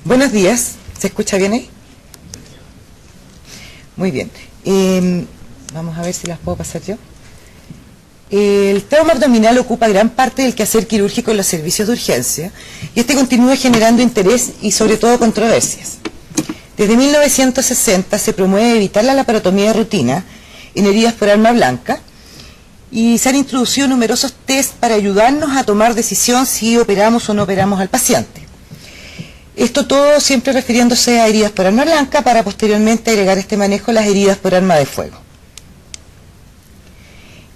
Buenos días, ¿se escucha bien ahí? Muy bien. Vamos a ver si las puedo pasar yo. El trauma abdominal ocupa gran parte del quehacer quirúrgico en los servicios de urgencia y este continúa generando interés y sobre todo controversias. Desde 1960 se promueve evitar la laparotomía de rutina en heridas por arma blanca y se han introducido numerosos test para ayudarnos a tomar decisión si operamos o no operamos al paciente. Esto todo siempre refiriéndose a heridas por arma blanca para posteriormente agregar a este manejo las heridas por arma de fuego.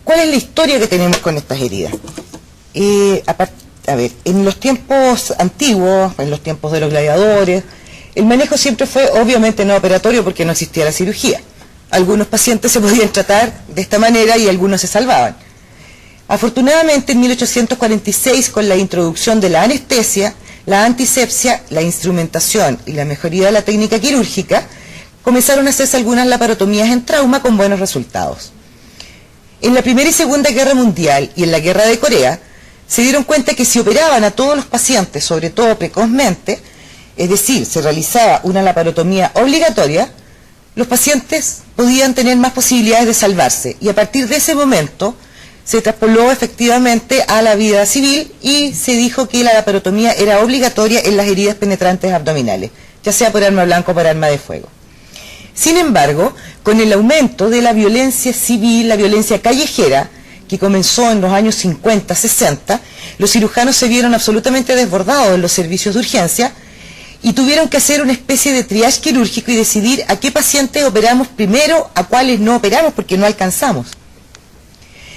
¿Cuál es la historia que tenemos con estas heridas? En los tiempos antiguos, en los tiempos de los gladiadores, el manejo siempre fue obviamente no operatorio porque no existía la cirugía. Algunos pacientes se podían tratar de esta manera y algunos se salvaban. Afortunadamente en 1846, con la introducción de la anestesia, la antisepsia, la instrumentación y la mejoría de la técnica quirúrgica, comenzaron a hacerse algunas laparotomías en trauma con buenos resultados. En la Primera y Segunda Guerra Mundial y en la Guerra de Corea, se dieron cuenta que si operaban a todos los pacientes, sobre todo precozmente, es decir, se realizaba una laparotomía obligatoria, los pacientes podían tener más posibilidades de salvarse. Y a partir de ese momento, se traspoló efectivamente a la vida civil y se dijo que la laparotomía era obligatoria en las heridas penetrantes abdominales, ya sea por arma blanca o por arma de fuego. Sin embargo, con el aumento de la violencia civil, la violencia callejera, que comenzó en los años 50, 60, los cirujanos se vieron absolutamente desbordados en los servicios de urgencia y tuvieron que hacer una especie de triage quirúrgico y decidir a qué pacientes operamos primero, a cuáles no operamos porque no alcanzamos.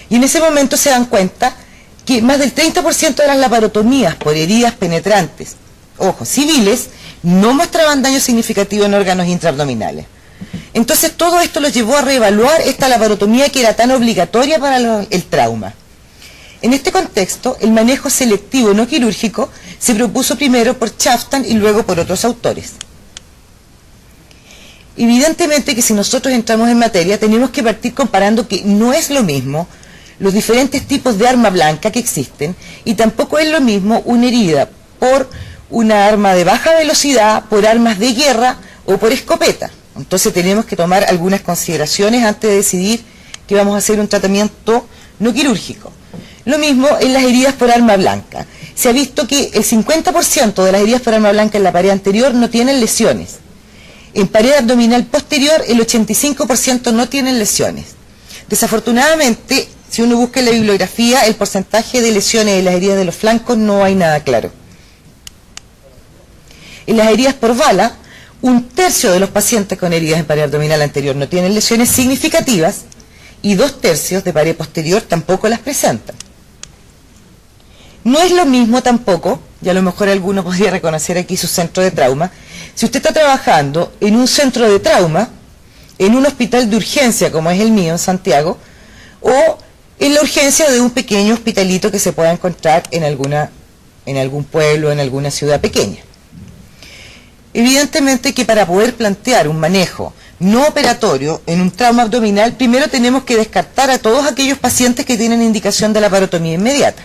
Y en ese momento se dan cuenta que más del 30% de las laparotomías por heridas penetrantes, ojo, civiles, no mostraban daño significativo en órganos intraabdominales. Entonces todo esto los llevó a reevaluar esta laparotomía que era tan obligatoria para el trauma. En este contexto, el manejo selectivo no quirúrgico se propuso primero por Chaftan y luego por otros autores. Evidentemente que si nosotros entramos en materia, tenemos que partir comparando que no es lo mismo los diferentes tipos de arma blanca que existen y tampoco es lo mismo una herida por una arma de baja velocidad, por armas de guerra o por escopeta. Entonces tenemos que tomar algunas consideraciones antes de decidir que vamos a hacer un tratamiento no quirúrgico. Lo mismo en las heridas por arma blanca. Se ha visto que el 50% de las heridas por arma blanca en la pared anterior no tienen lesiones. En pared abdominal posterior el 85% no tienen lesiones. Desafortunadamente, si uno busca en la bibliografía, el porcentaje de lesiones en las heridas de los flancos no hay nada claro. En las heridas por bala, 1/3 de los pacientes con heridas en pared abdominal anterior no tienen lesiones significativas y 2/3 de pared posterior tampoco las presentan. No es lo mismo tampoco, y a lo mejor alguno podría reconocer aquí su centro de trauma, si usted está trabajando en un centro de trauma, en un hospital de urgencia como es el mío en Santiago, o en la urgencia de un pequeño hospitalito que se pueda encontrar en algún pueblo, en alguna ciudad pequeña. Evidentemente que para poder plantear un manejo no operatorio en un trauma abdominal, primero tenemos que descartar a todos aquellos pacientes que tienen indicación de laparotomía inmediata.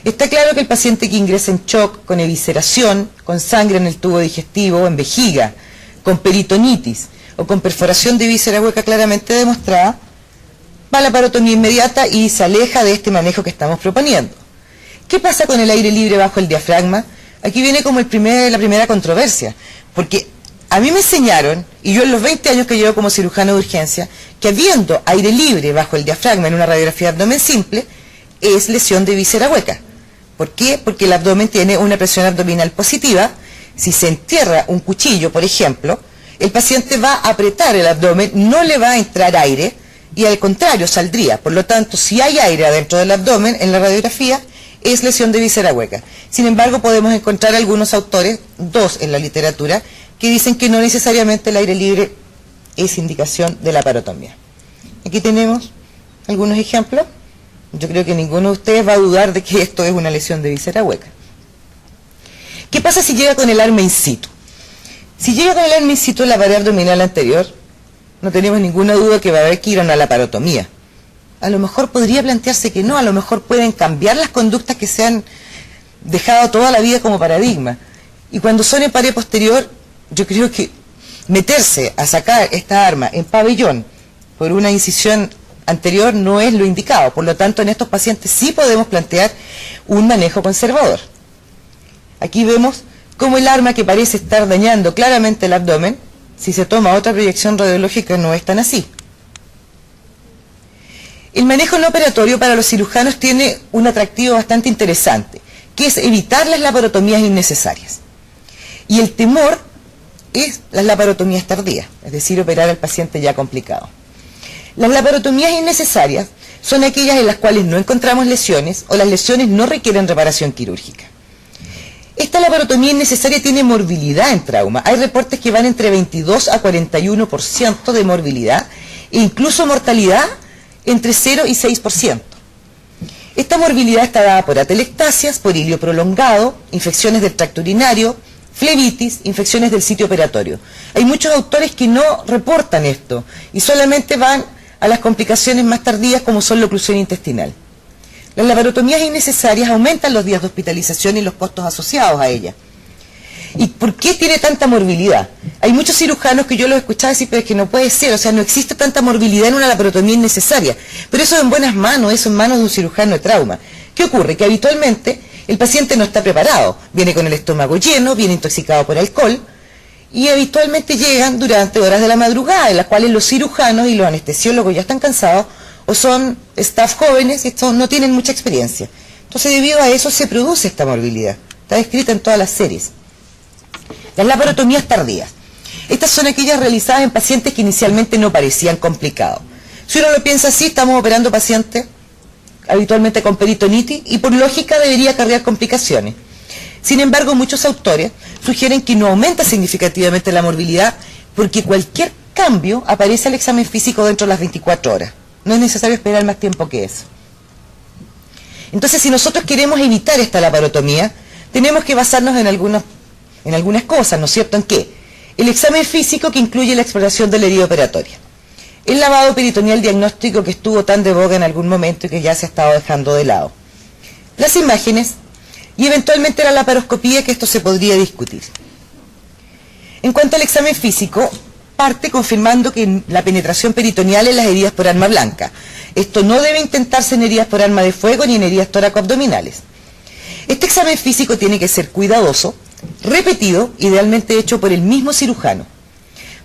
Está claro que el paciente que ingresa en shock, con evisceración, con sangre en el tubo digestivo, en vejiga, con peritonitis o con perforación de víscera hueca claramente demostrada, va a la laparotomía inmediata y se aleja de este manejo que estamos proponiendo. ¿Qué pasa con el aire libre bajo el diafragma? Aquí viene como la primera controversia, porque a mí me enseñaron, y yo en los 20 años que llevo como cirujano de urgencia, que habiendo aire libre bajo el diafragma en una radiografía de abdomen simple, es lesión de víscera hueca. ¿Por qué? Porque el abdomen tiene una presión abdominal positiva. Si se entierra un cuchillo, por ejemplo, el paciente va a apretar el abdomen, no le va a entrar aire, y al contrario, saldría. Por lo tanto, si hay aire adentro del abdomen, en la radiografía, es lesión de víscera hueca. Sin embargo, podemos encontrar algunos autores, 2 en la literatura, que dicen que no necesariamente el aire libre es indicación de laparotomía. Aquí tenemos algunos ejemplos. Yo creo que ninguno de ustedes va a dudar de que esto es una lesión de víscera hueca. ¿Qué pasa si llega con el arma in situ? Si llega con el arma in situ en la pared abdominal anterior, no tenemos ninguna duda que va a haber que ir a una laparotomía. A lo mejor podría plantearse que no, a lo mejor pueden cambiar las conductas que se han dejado toda la vida como paradigma. Y cuando son en pared posterior, yo creo que meterse a sacar esta arma en pabellón por una incisión anterior no es lo indicado. Por lo tanto, en estos pacientes sí podemos plantear un manejo conservador. Aquí vemos cómo el arma, que parece estar dañando claramente el abdomen, si se toma otra proyección radiológica no es tan así. El manejo no operatorio para los cirujanos tiene un atractivo bastante interesante, que es evitar las laparotomías innecesarias. Y el temor es las laparotomías tardías, es decir, operar al paciente ya complicado. Las laparotomías innecesarias son aquellas en las cuales no encontramos lesiones o las lesiones no requieren reparación quirúrgica. Esta laparotomía innecesaria tiene morbilidad en trauma. Hay reportes que van entre 22 a 41% de morbilidad e incluso mortalidad entre 0 y 6%. Esta morbilidad está dada por atelectasias, por hilio prolongado, infecciones del tracto urinario, flebitis, infecciones del sitio operatorio. Hay muchos autores que no reportan esto y solamente van a las complicaciones más tardías como son la oclusión intestinal. Las laparotomías innecesarias aumentan los días de hospitalización y los costos asociados a ellas. ¿Y por qué tiene tanta morbilidad? Hay muchos cirujanos que yo los escuchaba decir, pero es que no puede ser, o sea, no existe tanta morbilidad en una laparotomía innecesaria. Pero eso en buenas manos, eso en manos de un cirujano de trauma. ¿Qué ocurre? Que habitualmente el paciente no está preparado, viene con el estómago lleno, viene intoxicado por alcohol, y habitualmente llegan durante horas de la madrugada, en las cuales los cirujanos y los anestesiólogos ya están cansados, o son staff jóvenes y no tienen mucha experiencia. Entonces, debido a eso se produce esta morbilidad. Está descrita en todas las series. Las laparotomías tardías. Estas son aquellas realizadas en pacientes que inicialmente no parecían complicados. Si uno lo piensa así, estamos operando pacientes habitualmente con peritonitis y por lógica debería acarrear complicaciones. Sin embargo, muchos autores sugieren que no aumenta significativamente la morbilidad porque cualquier cambio aparece al examen físico dentro de las 24 horas. No es necesario esperar más tiempo que eso. Entonces, si nosotros queremos evitar esta laparotomía, tenemos que basarnos en algunas cosas, ¿no es cierto? ¿En qué? El examen físico, que incluye la exploración de la herida operatoria. El lavado peritoneal diagnóstico, que estuvo tan de boga en algún momento y que ya se ha estado dejando de lado. Las imágenes y eventualmente la laparoscopía, que esto se podría discutir. En cuanto al examen físico, parte confirmando que la penetración peritoneal en las heridas por arma blanca. Esto no debe intentarse en heridas por arma de fuego ni en heridas toracoabdominales. Este examen físico tiene que ser cuidadoso, repetido, idealmente hecho por el mismo cirujano.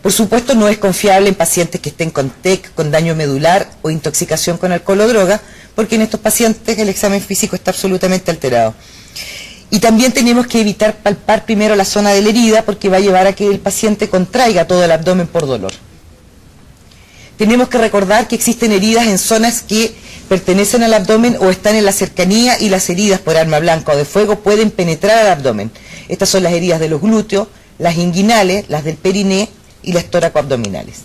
Por supuesto, no es confiable en pacientes que estén con TEC, con daño medular o intoxicación con alcohol o droga, porque en estos pacientes el examen físico está absolutamente alterado. Y también tenemos que evitar palpar primero la zona de la herida, porque va a llevar a que el paciente contraiga todo el abdomen por dolor. Tenemos que recordar que existen heridas en zonas que pertenecen al abdomen o están en la cercanía, y las heridas por arma blanca o de fuego pueden penetrar al abdomen. Estas son las heridas de los glúteos, las inguinales, las del periné y las toracoabdominales.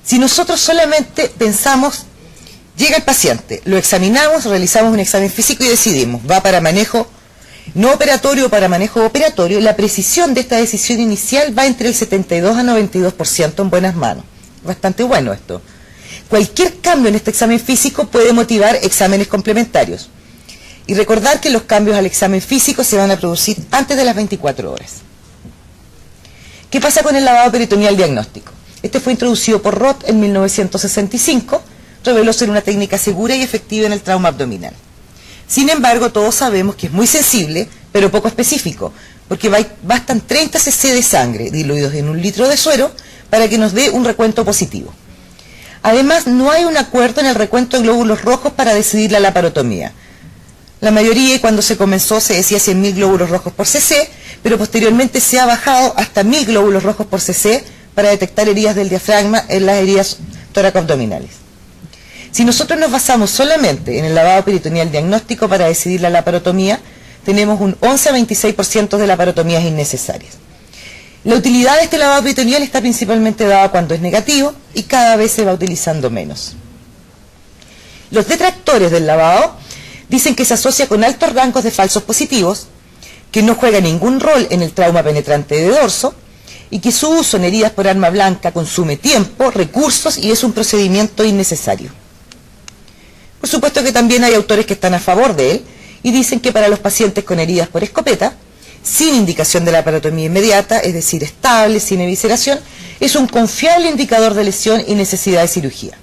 Si nosotros solamente pensamos, llega el paciente, lo examinamos, realizamos un examen físico y decidimos, va para manejo no operatorio o para manejo operatorio, la precisión de esta decisión inicial va entre el 72 a 92% en buenas manos. Bastante bueno esto. Cualquier cambio en este examen físico puede motivar exámenes complementarios. Y recordar que los cambios al examen físico se van a producir antes de las 24 horas. ¿Qué pasa con el lavado peritoneal diagnóstico? Este fue introducido por Roth en 1965, reveló ser una técnica segura y efectiva en el trauma abdominal. Sin embargo, todos sabemos que es muy sensible, pero poco específico, porque bastan 30 cc de sangre diluidos en 1 litro de suero para que nos dé un recuento positivo. Además, no hay un acuerdo en el recuento de glóbulos rojos para decidir la laparotomía. La mayoría, y cuando se comenzó, se decía 100.000 glóbulos rojos por cc, pero posteriormente se ha bajado hasta 1.000 glóbulos rojos por cc para detectar heridas del diafragma en las heridas toracoabdominales. Si nosotros nos basamos solamente en el lavado peritoneal diagnóstico para decidir la laparotomía, tenemos un 11 a 26% de laparotomías innecesarias. La utilidad de este lavado peritoneal está principalmente dada cuando es negativo y cada vez se va utilizando menos. Los detractores del lavado dicen que se asocia con altos rangos de falsos positivos, que no juega ningún rol en el trauma penetrante de dorso y que su uso en heridas por arma blanca consume tiempo, recursos y es un procedimiento innecesario. Por supuesto que también hay autores que están a favor de él y dicen que para los pacientes con heridas por escopeta sin indicación de la laparotomía inmediata, es decir, estable, sin evisceración, es un confiable indicador de lesión y necesidad de cirugía.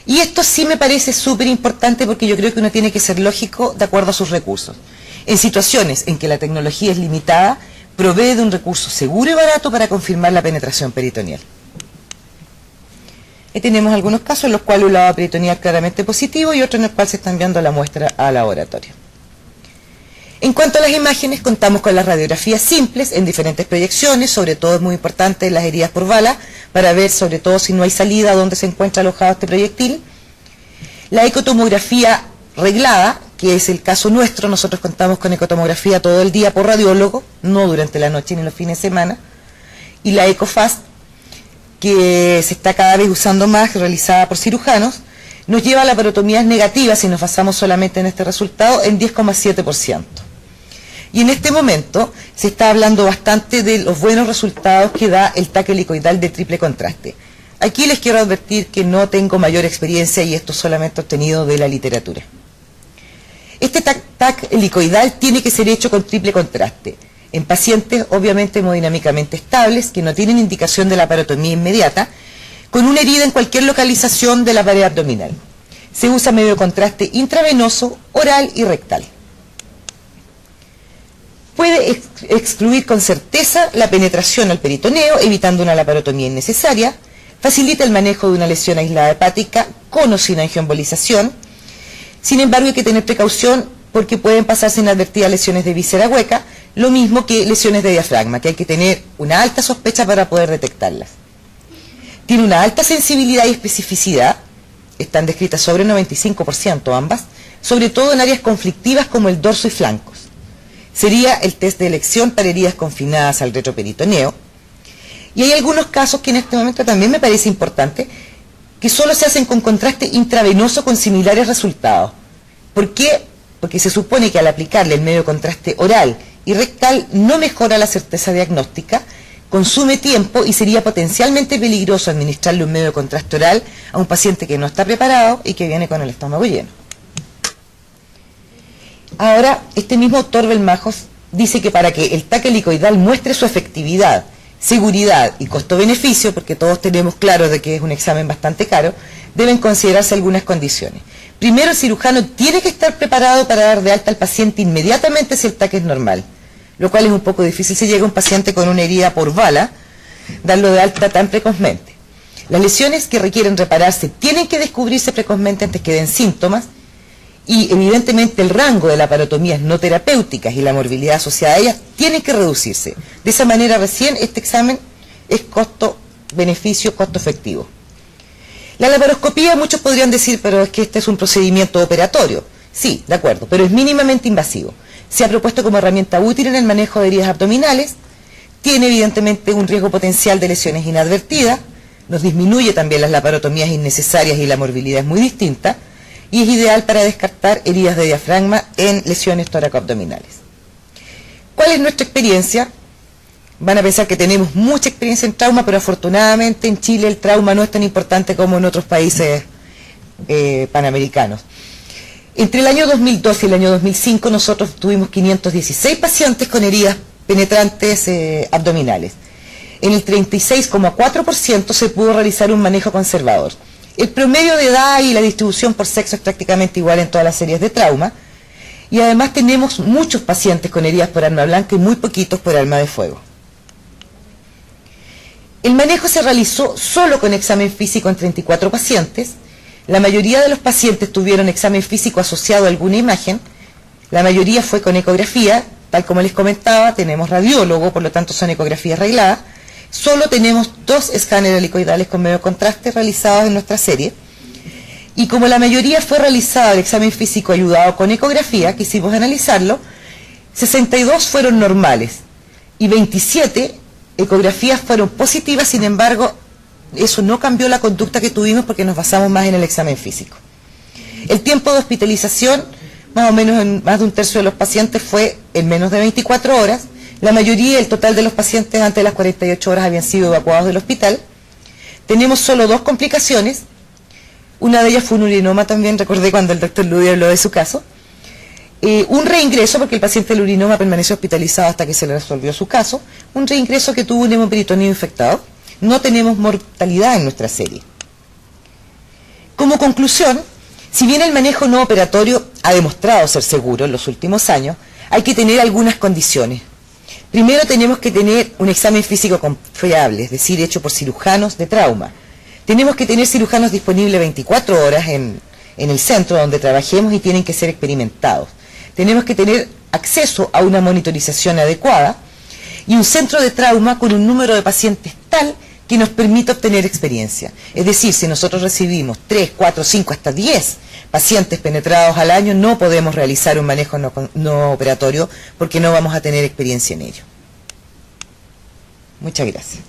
Y esto sí me parece súper importante porque yo creo que uno tiene que ser lógico de acuerdo a sus recursos. En situaciones en que la tecnología es limitada, provee de un recurso seguro y barato para confirmar la penetración peritoneal. Y tenemos algunos casos en los cuales un lavado peritoneal claramente positivo y otros en los cuales se está enviando la muestra al laboratorio. En cuanto a las imágenes, contamos con las radiografías simples en diferentes proyecciones, sobre todo es muy importante las heridas por bala, para ver sobre todo si no hay salida dónde se encuentra alojado este proyectil. La ecotomografía reglada, que es el caso nuestro, nosotros contamos con ecotomografía todo el día por radiólogo, no durante la noche ni los fines de semana, y la EcoFast, que se está cada vez usando más, realizada por cirujanos, nos lleva a laparotomías negativas, si nos basamos solamente en este resultado, en 10,7%. Y en este momento se está hablando bastante de los buenos resultados que da el TAC helicoidal de triple contraste. Aquí les quiero advertir que no tengo mayor experiencia y esto solamente obtenido de la literatura. Este TAC helicoidal tiene que ser hecho con triple contraste, en pacientes obviamente hemodinámicamente estables, que no tienen indicación de laparotomía inmediata, con una herida en cualquier localización de la pared abdominal. Se usa medio contraste intravenoso, oral y rectal. Puede excluir con certeza la penetración al peritoneo, evitando una laparotomía innecesaria, facilita el manejo de una lesión aislada hepática con o sin angioembolización. Sin embargo, hay que tener precaución porque pueden pasarse inadvertidas lesiones de víscera hueca, lo mismo que lesiones de diafragma, que hay que tener una alta sospecha para poder detectarlas. Tiene una alta sensibilidad y especificidad, están descritas sobre el 95% ambas, sobre todo en áreas conflictivas como el dorso y flancos. Sería el test de elección para heridas confinadas al retroperitoneo. Y hay algunos casos que en este momento también me parece importante, que solo se hacen con contraste intravenoso con similares resultados. ¿Por qué? Porque se supone que al aplicarle el medio contraste oral y rectal no mejora la certeza diagnóstica, consume tiempo y sería potencialmente peligroso administrarle un medio contraste oral a un paciente que no está preparado y que viene con el estómago lleno. Ahora, este mismo autor Belmajos dice que para que el TAC helicoidal muestre su efectividad, seguridad y costo-beneficio, porque todos tenemos claro de que es un examen bastante caro, deben considerarse algunas condiciones. Primero, el cirujano tiene que estar preparado para dar de alta al paciente inmediatamente si el TAC es normal, lo cual es un poco difícil si llega un paciente con una herida por bala, darlo de alta tan precozmente. Las lesiones que requieren repararse tienen que descubrirse precozmente antes que den síntomas, y evidentemente el rango de laparotomías no terapéuticas y la morbilidad asociada a ellas tienen que reducirse. De esa manera recién este examen es costo-beneficio, costo-efectivo. La laparoscopía, muchos podrían decir, pero es que este es un procedimiento operatorio. Sí, de acuerdo, pero es mínimamente invasivo. Se ha propuesto como herramienta útil en el manejo de heridas abdominales, tiene evidentemente un riesgo potencial de lesiones inadvertidas, nos disminuye también las laparotomías innecesarias y la morbilidad es muy distinta, y es ideal para descartar heridas de diafragma en lesiones toracoabdominales. ¿Cuál es nuestra experiencia? Van a pensar que tenemos mucha experiencia en trauma, pero afortunadamente en Chile el trauma no es tan importante como en otros países panamericanos. Entre el año 2002 y el año 2005 nosotros tuvimos 516 pacientes con heridas penetrantes abdominales. En el 36,4% se pudo realizar un manejo conservador. El promedio de edad y la distribución por sexo es prácticamente igual en todas las series de trauma. Y además tenemos muchos pacientes con heridas por arma blanca y muy poquitos por arma de fuego. El manejo se realizó solo con examen físico en 34 pacientes. La mayoría de los pacientes tuvieron examen físico asociado a alguna imagen. La mayoría fue con ecografía. Tal como les comentaba, tenemos radiólogo, por lo tanto son ecografías arregladas. Solo tenemos 2 escáneres helicoidales con medio contraste realizados en nuestra serie. Y como la mayoría fue realizado el examen físico ayudado con ecografía, quisimos analizarlo, 62 fueron normales y 27 ecografías fueron positivas. Sin embargo, eso no cambió la conducta que tuvimos porque nos basamos más en el examen físico. El tiempo de hospitalización, más o menos en más de un tercio de los pacientes, fue en menos de 24 horas. La mayoría, el total de los pacientes antes de las 48 horas habían sido evacuados del hospital. Tenemos solo 2 complicaciones. Una de ellas fue un urinoma también, recordé cuando el doctor Ludia habló de su caso. un reingreso, porque el paciente del urinoma permaneció hospitalizado hasta que se le resolvió su caso, un reingreso que tuvo un hemoperitoneo infectado. No tenemos mortalidad en nuestra serie. Como conclusión, si bien el manejo no operatorio ha demostrado ser seguro en los últimos años, hay que tener algunas condiciones. Primero tenemos que tener un examen físico confiable, es decir, hecho por cirujanos de trauma. Tenemos que tener cirujanos disponibles 24 horas en el centro donde trabajemos y tienen que ser experimentados. Tenemos que tener acceso a una monitorización adecuada y un centro de trauma con un número de pacientes tal que nos permita obtener experiencia. Es decir, si nosotros recibimos 3, 4, 5, hasta 10 pacientes penetrados al año, no podemos realizar un manejo no operatorio porque no vamos a tener experiencia en ello. Muchas gracias.